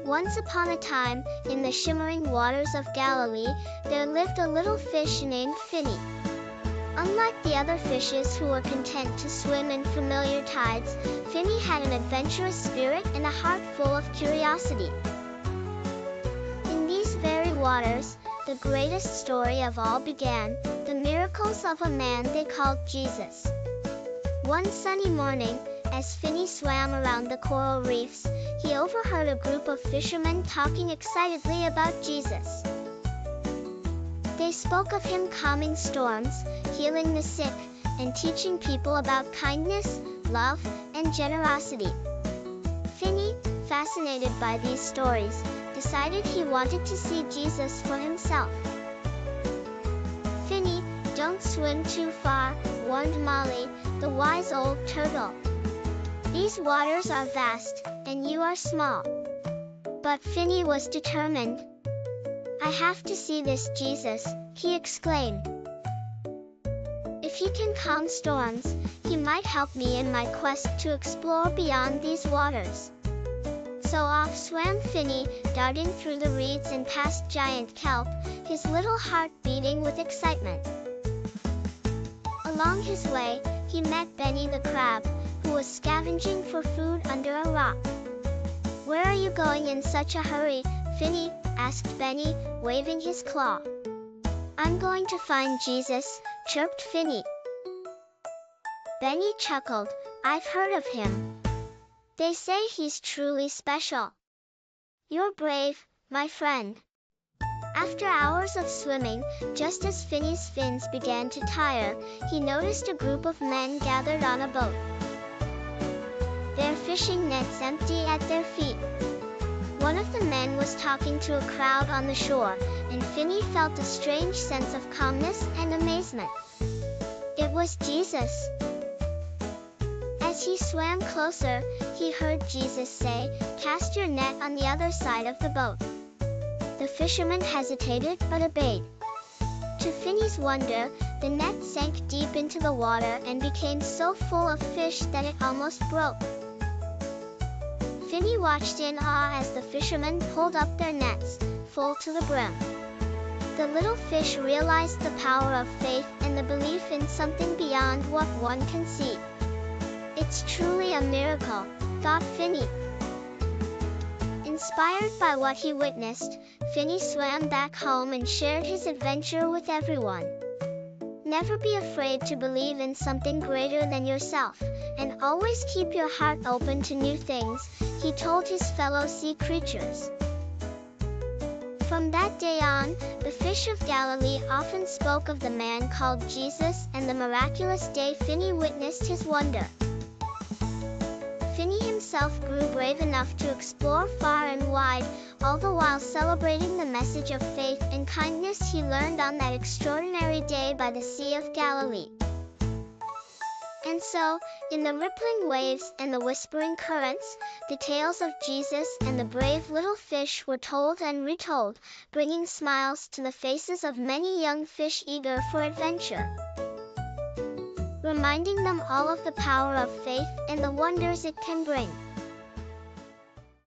Once upon a time, in the shimmering waters of Galilee, there lived a little fish named Finny. Unlike the other fishes who were content to swim in familiar tides, Finny had an adventurous spirit and a heart full of curiosity. In these very waters, the greatest story of all began, the miracles of a man they called Jesus. One sunny morning, as Finny swam around the coral reefs, he overheard a group of fishermen talking excitedly about Jesus. They spoke of him calming storms, healing the sick, and teaching people about kindness, love, and generosity. Finny, fascinated by these stories, decided he wanted to see Jesus for himself. "Finny, don't swim too far," warned Molly, the wise old turtle. "These waters are vast, and you are small." But Finny was determined. "I have to see this Jesus," he exclaimed. "If he can calm storms, he might help me in my quest to explore beyond these waters." So off swam Finny, darting through the reeds and past giant kelp, his little heart beating with excitement. Along his way, he met Benny the crab, who was scavenging for food under a rock. "Where are you going in such a hurry, Finny?" asked Benny, waving his claw. "I'm going to find Jesus," chirped Finny. Benny chuckled. "I've heard of him. They say he's truly special. You're brave, my friend." After hours of swimming, just as Finny's fins began to tire, he noticed a group of men gathered on a boat. Their fishing nets empty at their feet. One of the men was talking to a crowd on the shore, and Finny felt a strange sense of calmness and amazement. It was Jesus. As he swam closer, he heard Jesus say, "Cast your net on the other side of the boat." The fisherman hesitated but obeyed. To Finny's wonder, the net sank deep into the water and became so full of fish that it almost broke. Finny watched in awe as the fishermen pulled up their nets, full to the brim. The little fish realized the power of faith and the belief in something beyond what one can see. "It's truly a miracle," thought Finny. Inspired by what he witnessed, Finny swam back home and shared his adventure with everyone. Never be afraid to believe in something greater than yourself, and always keep your heart open to new things, he told his fellow sea creatures. From that day on, the fish of Galilee often spoke of the man called Jesus and the miraculous day Finny witnessed his wonder. Finny himself grew brave enough to explore far and wide, all the while celebrating the message of faith and kindness he learned on that extraordinary day by the Sea of Galilee. And so, in the rippling waves and the whispering currents, the tales of Jesus and the brave little fish were told and retold, bringing smiles to the faces of many young fish eager for adventure, reminding them all of the power of faith and the wonders it can bring.